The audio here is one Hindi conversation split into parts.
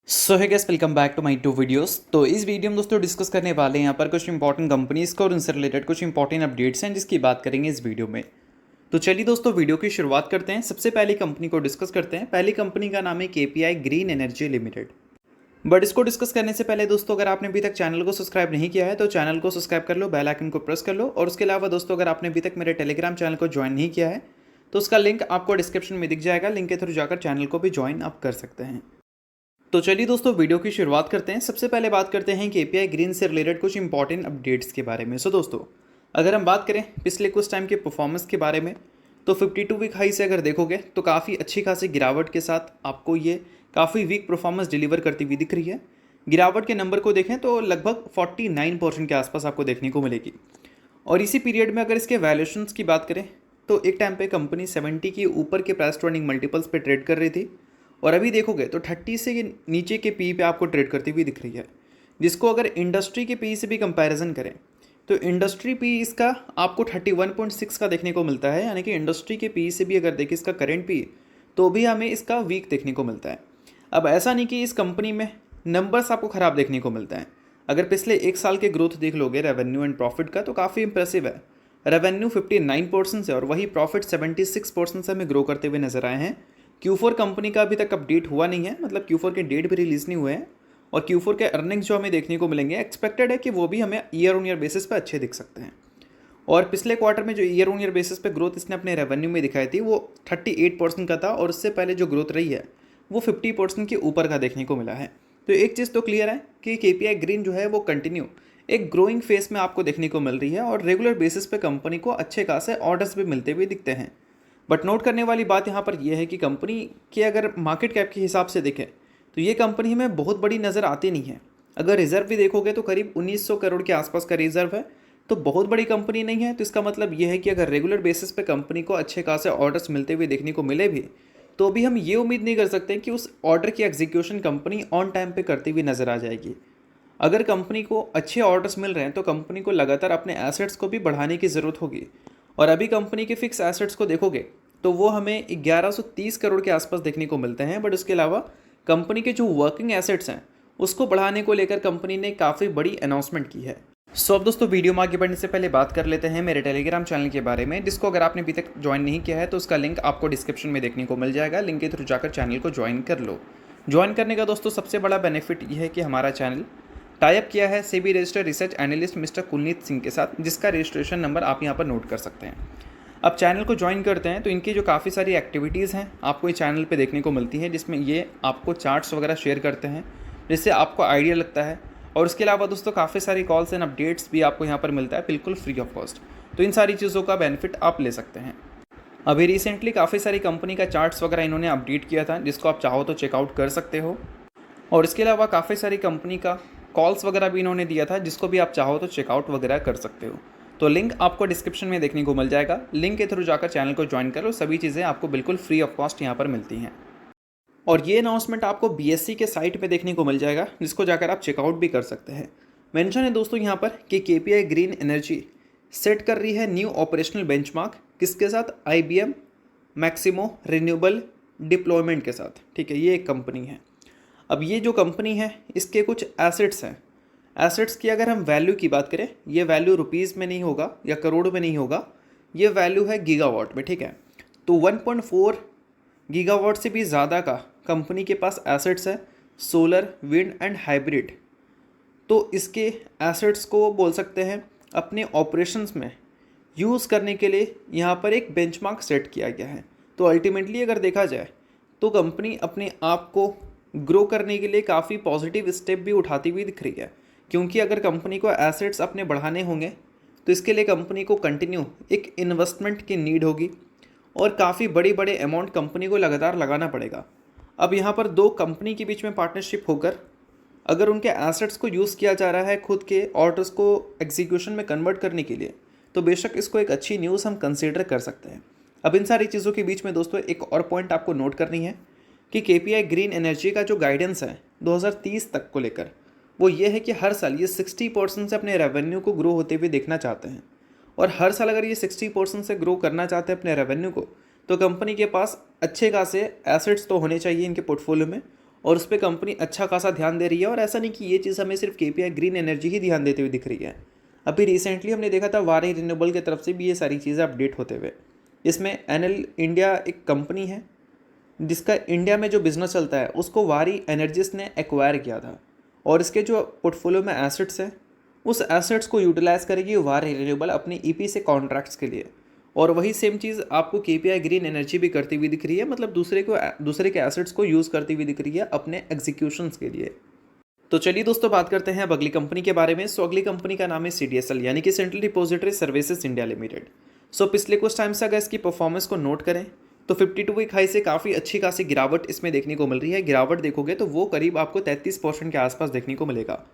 So hi guys, welcome back to my two videos. तो इस वीडियो में दोस्तों डिस्कस करने वाले हैं यहाँ पर कुछ इंपॉर्टेंट कंपनीज को और उनसे रिलेटेड कुछ इंपॉर्टेंट अपडेट्स हैं जिसकी बात करेंगे इस वीडियो में। तो चलिए दोस्तों वीडियो की शुरुआत करते हैं। सबसे पहली कंपनी को डिस्कस करते हैं। पहली कंपनी का नाम है KPI green energy limited. But इसको डिस्कस करने से पहले दोस्तों, अगर आपने अभी तक चैनल को सब्सक्राइब नहीं किया है तो चैनल को सब्सक्राइब कर लो, बेल आइकन को प्रेस कर लो। और उसके अलावा दोस्तों, अगर आपने अभी तक मेरे टेलीग्राम चैनल को ज्वाइन नहीं किया है तो उसका लिंक आपको डिस्क्रिप्शन में दिख जाएगा। लिंक के थ्रू जाकर चैनल को भी ज्वाइन आप कर सकते हैं। तो चलिए दोस्तों वीडियो की शुरुआत करते हैं। सबसे पहले बात करते हैं केपीआई ग्रीन से रिलेटेड कुछ इंपॉर्टेंट अपडेट्स के बारे में। सो दोस्तों, अगर हम बात करें पिछले कुछ टाइम के परफॉर्मेंस के बारे में, तो 52 वीक हाई से अगर देखोगे तो काफ़ी अच्छी खासी गिरावट के साथ आपको ये काफ़ी वीक परफॉर्मेंस डिलीवर करती हुई दिख रही है। गिरावट के नंबर को देखें तो लगभग 49% के आसपास आपको देखने को मिलेगी। और इसी पीरियड में अगर इसके वैल्यूएशंस की बात करें तो एक टाइम पे कंपनी 70 के ऊपर के प्राइस टू अर्निंग मल्टीपल्स पे ट्रेड कर रही थी, और अभी देखोगे तो 30 से नीचे के पी पे आपको ट्रेड करती हुई दिख रही है। जिसको अगर इंडस्ट्री के पी से भी कंपैरिजन करें तो इंडस्ट्री पी इसका आपको 31.6 का देखने को मिलता है, यानी कि इंडस्ट्री के पी से भी अगर देखें इसका करेंट पी तो भी हमें इसका वीक देखने को मिलता है। अब ऐसा नहीं कि इस कंपनी में नंबर्स आपको ख़राब देखने को मिलता है। अगर पिछले एक साल के ग्रोथ देख लोगे रेवेन्यू एंड प्रॉफिट का तो काफ़ी इंप्रेसिव है। रेवेन्यू 59% से और वही प्रॉफिट 76% से हमें ग्रो करते हुए नजर आए हैं। Q4 कंपनी का अभी तक अपडेट हुआ नहीं है, मतलब Q4 के डेट भी रिलीज़ नहीं हुए हैं। और Q4 के अर्निंग्स जो हमें देखने को मिलेंगे एक्सपेक्टेड है कि वो भी हमें ईयर ऑन ईयर बेसिस पे अच्छे दिख सकते हैं। और पिछले क्वार्टर में जो ईयर ऑन ईयर बेसिस पे ग्रोथ इसने अपने रेवेन्यू में दिखाई थी वो 38% का था, और उससे पहले जो ग्रोथ रही है वो 50% के ऊपर का देखने को मिला है। तो एक चीज़ तो क्लियर है कि केपीआई ग्रीन जो है वो कंटिन्यू एक ग्रोइंग फेस में आपको देखने को मिल रही है, और रेगुलर बेसिस पे कंपनी को अच्छे खासे ऑर्डर्स भी मिलते हुए दिखते हैं। बट नोट करने वाली बात यहाँ पर यह है कि कंपनी के अगर मार्केट कैप के हिसाब से देखें तो ये कंपनी हमें बहुत बड़ी नज़र आती नहीं है। अगर रिजर्व भी देखोगे तो करीब 1900 करोड़ के आसपास का रिजर्व है, तो बहुत बड़ी कंपनी नहीं है। तो इसका मतलब यह है कि अगर रेगुलर बेसिस पे कंपनी को अच्छे खासे ऑर्डर्स मिलते हुए देखने को मिले भी तो भी हम ये उम्मीद नहीं कर सकते कि उस ऑर्डर की एग्जीक्यूशन कंपनी ऑन टाइम पे करती हुई नज़र आ जाएगी। अगर कंपनी को अच्छे ऑर्डर्स मिल रहे हैं तो कंपनी को लगातार अपने एसेट्स को भी बढ़ाने की ज़रूरत होगी। और अभी कंपनी के फिक्स एसेट्स को देखोगे तो वो हमें 1130 करोड़ के आसपास देखने को मिलते हैं। बट उसके अलावा कंपनी के जो वर्किंग एसेट्स हैं उसको बढ़ाने को लेकर कंपनी ने काफ़ी बड़ी अनाउंसमेंट की है। सो अब दोस्तों वीडियो में आगे बढ़ने से पहले बात कर लेते हैं मेरे टेलीग्राम चैनल के बारे में, जिसको अगर आपने अभी तक ज्वाइन नहीं किया है तो उसका लिंक आपको डिस्क्रिप्शन में देखने को मिल जाएगा। लिंक के थ्रू जाकर चैनल को ज्वाइन कर लो। ज्वाइन करने का दोस्तों सबसे बड़ा बेनिफिट यह है कि हमारा चैनल टाइप किया है SEBI registered research analyst mister Kulneet Singh के साथ, जिसका रजिस्ट्रेशन नंबर आप यहाँ पर नोट कर सकते हैं। अब चैनल को ज्वाइन करते हैं तो इनकी जो काफ़ी सारी एक्टिविटीज़ हैं आपको इस चैनल पे देखने को मिलती है, जिसमें ये आपको चार्ट्स वगैरह शेयर करते हैं जिससे आपको आइडिया लगता है। और उसके अलावा दोस्तों काफ़ी सारी कॉल्स एंड अपडेट्स भी आपको यहाँ पर मिलता है बिल्कुल फ्री ऑफ कॉस्ट। तो इन सारी चीज़ों का बेनिफिट आप ले सकते हैं। अभी रिसेंटली काफ़ी सारी कंपनी का चार्ट्स वगैरह इन्होंने अपडेट किया था, जिसको आप चाहो तो चेकआउट कर सकते हो। और इसके अलावा काफ़ी सारी कंपनी का कॉल्स वगैरह भी इन्होंने दिया था, जिसको भी आप चाहो तो चेकआउट वगैरह कर सकते हो। तो लिंक आपको डिस्क्रिप्शन में देखने को मिल जाएगा। लिंक के थ्रू जाकर चैनल को ज्वाइन करो, सभी चीज़ें आपको बिल्कुल फ्री ऑफ कॉस्ट यहाँ पर मिलती हैं। और ये अनाउंसमेंट आपको बीएससी के साइट पे देखने को मिल जाएगा, जिसको जाकर आप चेकआउट भी कर सकते हैं। मेंशन है दोस्तों यहाँ पर कि केपीआई ग्रीन एनर्जी सेट कर रही है न्यू ऑपरेशनल बेंचमार्क, किसके साथ? IBM मैक्सिमो रिन्यूएबल डिप्लॉयमेंट के साथ। ठीक है, ये एक कंपनी है। अब ये जो कंपनी है इसके कुछ एसेट्स हैं। एसेट्स की अगर हम वैल्यू की बात करें, ये वैल्यू रुपीज़ में नहीं होगा या करोड़ में नहीं होगा, ये वैल्यू है गीगावाट में। ठीक है, तो 1.4 गीगावाट से भी ज़्यादा का कंपनी के पास एसेट्स है, सोलर, विंड एंड हाइब्रिड। तो इसके एसेट्स को बोल सकते हैं अपने ऑपरेशंस में यूज़ करने के लिए यहाँ पर एक बेंचमार्क सेट किया गया है। तो अल्टीमेटली अगर देखा जाए तो कंपनी अपने आप को ग्रो करने के लिए काफ़ी पॉजिटिव स्टेप भी उठाती हुई दिख रही है, क्योंकि अगर कंपनी को एसेट्स अपने बढ़ाने होंगे तो इसके लिए कंपनी को कंटिन्यू एक इन्वेस्टमेंट की नीड होगी, और काफ़ी बड़े अमाउंट कंपनी को लगातार लगाना पड़ेगा। अब यहाँ पर दो कंपनी के बीच में पार्टनरशिप होकर अगर उनके एसेट्स को यूज़ किया जा रहा है खुद के ऑर्डर्स को एग्जीक्यूशन में कन्वर्ट करने के लिए, तो बेशक इसको एक अच्छी न्यूज़ हम कंसीडर कर सकते हैं। अब इन सारी चीज़ों के बीच में दोस्तों एक और पॉइंट आपको नोट करनी है कि केपीआई ग्रीन एनर्जी का जो गाइडेंस है 2030 तक को लेकर, वो ये है कि हर साल ये 60% से अपने रेवेन्यू को ग्रो होते हुए देखना चाहते हैं। और हर साल अगर ये 60% से ग्रो करना चाहते हैं अपने रेवेन्यू को, तो कंपनी के पास अच्छे खासे एसेट्स तो होने चाहिए इनके पोर्टफोलियो में, और उस पर कंपनी अच्छा खासा ध्यान दे रही है। और ऐसा नहीं कि ये चीज़ हमें सिर्फ KPI ग्रीन एनर्जी ही ध्यान देते हुए दिख रही है। अभी रिसेंटली हमने देखा था वारी रिन्यूएबल की तरफ से भी ये सारी चीज़ें अपडेट होते हुए। इसमें एनएल इंडिया एक कंपनी है जिसका इंडिया में जो बिज़नेस चलता है उसको वारी एनर्जीज ने एक्वायर किया था, और इसके जो पोर्टफोलियो में एसेट्स हैं उस एसेट्स को यूटिलाइज करेगी वारी रिन्यूएबल अपनी ईपी से कॉन्ट्रैक्ट्स के लिए। और वही सेम चीज़ आपको KPI ग्रीन एनर्जी भी करती हुई दिख रही है, मतलब दूसरे के एसेट्स को यूज़ करती हुई दिख रही है अपने एग्जीक्यूशंस के लिए। तो चलिए दोस्तों बात करते हैं अब अगली कंपनी के बारे में। सो अगली कंपनी का नाम है CDSL यानी कि central depository services India limited. So पिछले कुछ टाइम से अगर इसकी परफॉर्मेंस को नोट करें तो 52 वीक हाई से काफ़ी अच्छी खासी गिरावट इसमें देखने को मिल रही है। गिरावट देखोगे तो वो करीब आपको 33% के आसपास देखने को मिलेगा।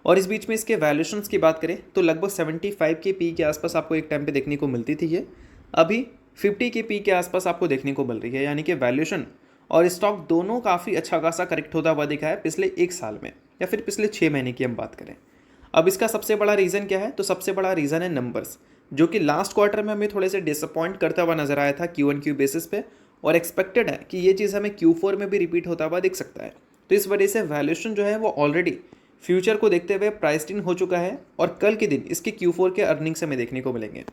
और इस बीच में इसके वैल्यूशंस की बात करें तो लगभग 75 के पी के आसपास आपको एक टाइम पे देखने को मिलती थी, ये अभी 50 के पी के आसपास आपको देखने को मिल रही है। यानी कि वैल्यूशन और स्टॉक दोनों काफ़ी अच्छा खासा करेक्ट होता हुआ दिखा है पिछले एक साल में, या फिर पिछले 6 महीने की हम बात करें। अब इसका सबसे बड़ा रीज़न क्या है, तो सबसे बड़ा रीज़न है नंबर्स, जो कि लास्ट क्वार्टर में हमें थोड़े से डिसअपॉइंट करता हुआ नजर आया था Q1Q बेसिस पे, और एक्सपेक्टेड है कि ये चीज़ हमें Q4 में भी रिपीट होता हुआ दिख सकता है। तो इस वजह से वैल्यूशन जो है वो ऑलरेडी फ्यूचर को देखते हुए प्राइस्ड इन हो चुका है, और कल के दिन इसके Q4 के अर्निंग्स हमें देखने को मिलेंगे।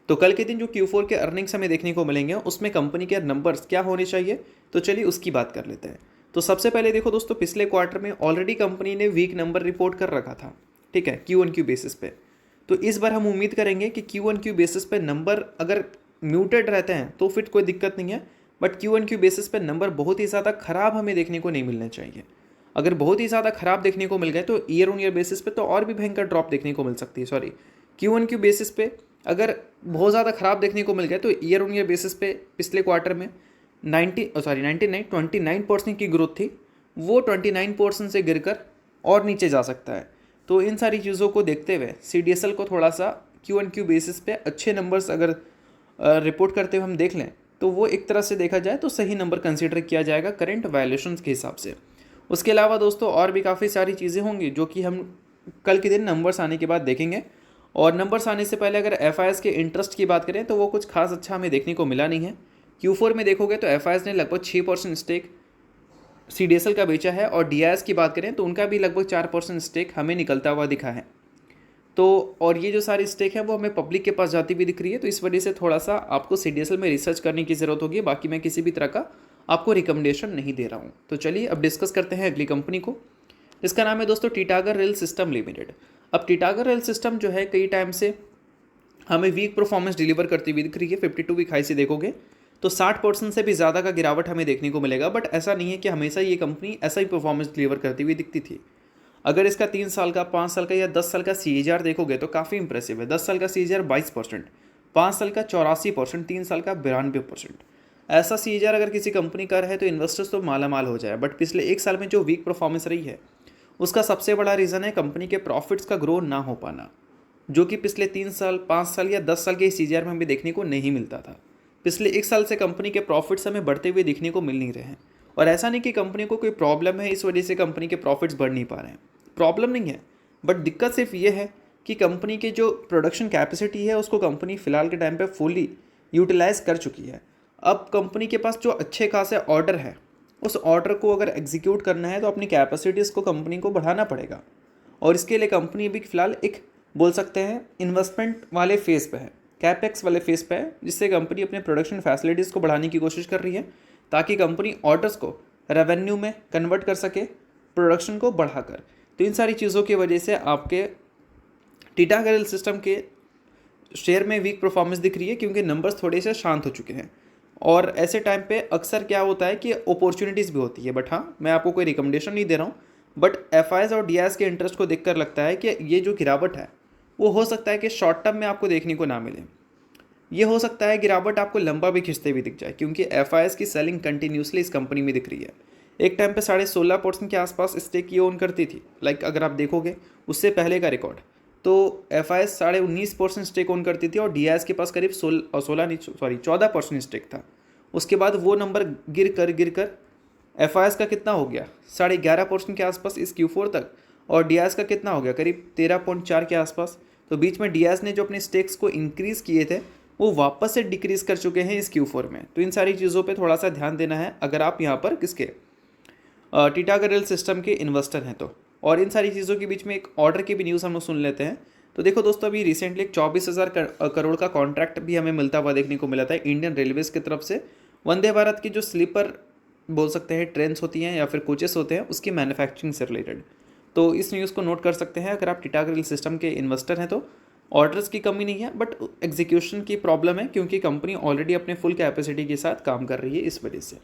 तो कल के दिन जो Q4 के अर्निंग्स हमें देखने को मिलेंगे उसमें कंपनी के नंबर्स क्या होने चाहिए, तो चलिए उसकी बात कर लेते हैं। तो सबसे पहले देखो दोस्तों, पिछले क्वार्टर में ऑलरेडी कंपनी ने वीक नंबर रिपोर्ट कर रखा था, ठीक है, Q1Q बेसिस पे। तो इस बार हम उम्मीद करेंगे कि Q1Q बेसिस पे नंबर अगर म्यूटेड रहते हैं तो फिर कोई दिक्कत नहीं है, बट Q1Q बेसिस पे नंबर बहुत ही ज़्यादा ख़राब हमें देखने को नहीं मिलने चाहिए। अगर बहुत ही ज़्यादा ख़राब देखने को मिल गए तो ईयर ऑन ईयर बेसिस पे तो और भी भयंकर ड्रॉप देखने को मिल सकती है। सॉरी, Q1Q बेसिस पे अगर बहुत ज़्यादा ख़राब देखने को मिल गया तो ईयर ऑन ईयर बेसिस पे पिछले क्वार्टर में 29% की ग्रोथ थी, वो 29% से गिरकर और नीचे जा सकता है। तो इन सारी चीज़ों को देखते हुए CDSL को थोड़ा सा Q1Q बेसिस पे अच्छे नंबर्स अगर रिपोर्ट करते हुए हम देख लें तो वो एक तरह से देखा जाए तो सही नंबर कंसीडर किया जाएगा करेंट वैल्यूशंस के हिसाब से। उसके अलावा दोस्तों और भी काफ़ी सारी चीज़ें होंगी जो कि हम कल के दिन नंबर्स आने के बाद देखेंगे। और नंबर्स आने से पहले अगर FIS के इंटरेस्ट की बात करें तो वो कुछ खास अच्छा हमें देखने को मिला नहीं है। Q4 में देखोगे तो FIS ने लगभग 6% स्टेक CDSL का बेचा है, और DIS की बात करें तो उनका भी लगभग 4% स्टेक हमें निकलता हुआ दिखा है। तो और ये जो सारी स्टेक है वो हमें पब्लिक के पास जाती हुई दिख रही है, तो इस वजह से थोड़ा सा आपको CDSL में रिसर्च करने की ज़रूरत होगी। बाकी मैं किसी भी तरह का आपको रिकमेंडेशन नहीं दे रहा हूँ। तो चलिए अब डिस्कस करते हैं अगली कंपनी को। इसका नाम है दोस्तों टीटागर रेल सिस्टम लिमिटेड। अब टीटागर रेल सिस्टम जो है कई टाइम से हमें वीक परफॉर्मेंस डिलीवर करती हुई दिख रही है। 52 वीक हाई से देखोगे तो 60% से भी ज़्यादा का गिरावट हमें देखने को मिलेगा, बट ऐसा नहीं है कि हमेशा ये कंपनी ऐसा ही परफॉर्मेंस डिलीवर करती हुई दिखती थी। अगर इसका 3 साल का, 5 साल का या 10 साल का CAGR देखोगे तो काफ़ी इंप्रेसिव है। 10 साल का CAGR 22%, 5 साल का 84%, 3 साल का 92%। ऐसा CAGR अगर किसी कंपनी का रहे तो इन्वेस्टर्स तो माला माल हो जाए। बट पिछले एक साल में जो वीक परफॉर्मेंस रही है उसका सबसे बड़ा रीज़न है कंपनी के प्रॉफिट्स का ग्रो ना हो पाना, जो कि पिछले 3 साल, 5 साल या 10 साल के CAGR में हमें देखने को नहीं मिलता था। पिछले एक साल से कंपनी के प्रॉफिट्स हमें बढ़ते हुए दिखने को मिल नहीं रहे हैं। और ऐसा नहीं कि कंपनी को कोई प्रॉब्लम है इस वजह से कंपनी के प्रॉफिट्स बढ़ नहीं पा रहे हैं, प्रॉब्लम नहीं है, बट दिक्कत सिर्फ ये है कि कंपनी के जो प्रोडक्शन कैपेसिटी है उसको कंपनी फ़िलहाल के टाइम पे फुली यूटिलाइज कर चुकी है। अब कंपनी के पास जो अच्छे खासे ऑर्डर है उस ऑर्डर को अगर एग्जीक्यूट करना है तो अपनी कैपेसिटीज़ को कंपनी को बढ़ाना पड़ेगा, और इसके लिए कंपनी अभी फ़िलहाल एक बोल सकते हैं इन्वेस्टमेंट वाले फेज़ पे है, कैपेक्स वाले फेज़ पे है, जिससे कंपनी अपने प्रोडक्शन फैसिलिटीज़ को बढ़ाने की कोशिश कर रही है ताकि कंपनी ऑर्डर्स को रेवेन्यू में कन्वर्ट कर सके प्रोडक्शन को बढ़ाकर। तो इन सारी चीज़ों की वजह से आपके टीटागर रेल सिस्टम के शेयर में वीक परफॉर्मेंस दिख रही है, क्योंकि नंबर्स थोड़े से शांत हो चुके हैं। और ऐसे टाइम पे अक्सर क्या होता है कि अपॉर्चुनिटीज़ भी होती है, बट हाँ मैं आपको कोई रिकमेंडेशन नहीं दे रहा हूँ, बट FIS और DIS के इंटरेस्ट को देखकर लगता है कि ये जो गिरावट है वो हो सकता है कि शॉर्ट टर्म में आपको देखने को ना मिले। ये हो सकता है गिरावट आपको लंबा भी खींचते हुए दिख जाए, क्योंकि FIS की सेलिंग कंटिन्यूसली इस कंपनी में दिख रही है। एक टाइम पे 16.5% के आसपास स्टेक ये ओन करती थी, लाइक अगर आप देखोगे उससे पहले का रिकॉर्ड, तो FIS 19.5% स्टेक ओन करती थी और DIS के पास करीब 14% स्टेक था। उसके बाद वो नंबर गिर कर FIS का कितना हो गया 11.5% के आसपास इस Q4 तक, और DIS का कितना हो गया करीब 13.4 के आसपास। तो बीच में DIS ने जो अपने स्टेक्स को इंक्रीज़ किए थे वो वापस से डिक्रीज़ कर चुके हैं इस Q4 में। तो इन सारी चीज़ों पे थोड़ा सा ध्यान देना है अगर आप यहाँ पर किसके टिटागो रेल सिस्टम के इन्वेस्टर हैं तो। और इन सारी चीज़ों के बीच में एक ऑर्डर की भी न्यूज़ हम लोग सुन लेते हैं। तो देखो दोस्तों, अभी रिसेंटली एक 24,000 करोड़ का कॉन्ट्रैक्ट भी हमें मिलता हुआ देखने को मिला था इंडियन रेलवेज की तरफ से। वंदे भारत की जो स्लीपर बोल सकते हैं ट्रेन्स होती हैं या फिर कोचेस होते हैं, उसकी मैन्युफैक्चरिंग से रिलेटेड। तो इस न्यूज़ को नोट कर सकते हैं अगर आप टिटागो रेल सिस्टम के इन्वेस्टर हैं तो। ऑर्डर्स की कमी नहीं है, बट एग्जीक्यूशन की प्रॉब्लम है, क्योंकि कंपनी ऑलरेडी अपने फुल कैपेसिटी के साथ काम कर रही है इस वजह से।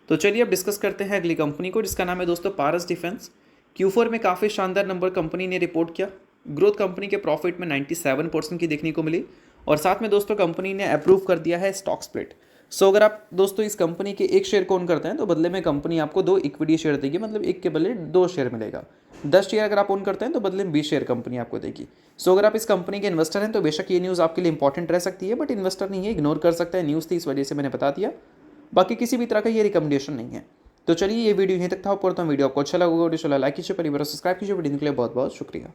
तो चलिए अब डिस्कस करते हैं अगली कंपनी को, जिसका नाम है दोस्तों पारस डिफेंस। Q4 में काफ़ी शानदार नंबर कंपनी ने रिपोर्ट किया। ग्रोथ कंपनी के प्रॉफिट में 97% की देखने को मिली। और साथ में दोस्तों कंपनी ने अप्रूव कर दिया है स्टॉक स्प्लिट। सो अगर आप दोस्तों इस कंपनी के एक शेयर को ओन करते हैं तो बदले में कंपनी आपको 2 इक्विटी शेयर देगी, मतलब एक के बदले 2 शेयर मिलेगा। 10 शेयर अगर आप ओन करते हैं तो बदले में 20 शेयर कंपनी आपको देगी। सो अगर आप इस कंपनी के इन्वेस्टर हैं तो बेशक ये न्यूज़ आपके लिए इंपॉर्टेंट रह सकती है, बट इन्वेस्टर नहीं है, इग्नोर कर सकता है। न्यूज़ थी इस वजह से मैंने बता दिया, बाकी किसी भी तरह का ये रिकमेंडेशन नहीं है। तो चलिए ये वीडियो यहीं तक था। ऊपर तो वीडियो आपको अच्छा लगा, वीडियो लाइक कीजिए, परिवार सब्सक्राइब कीजिए। वीडियो के लिए बहुत बहुत शुक्रिया।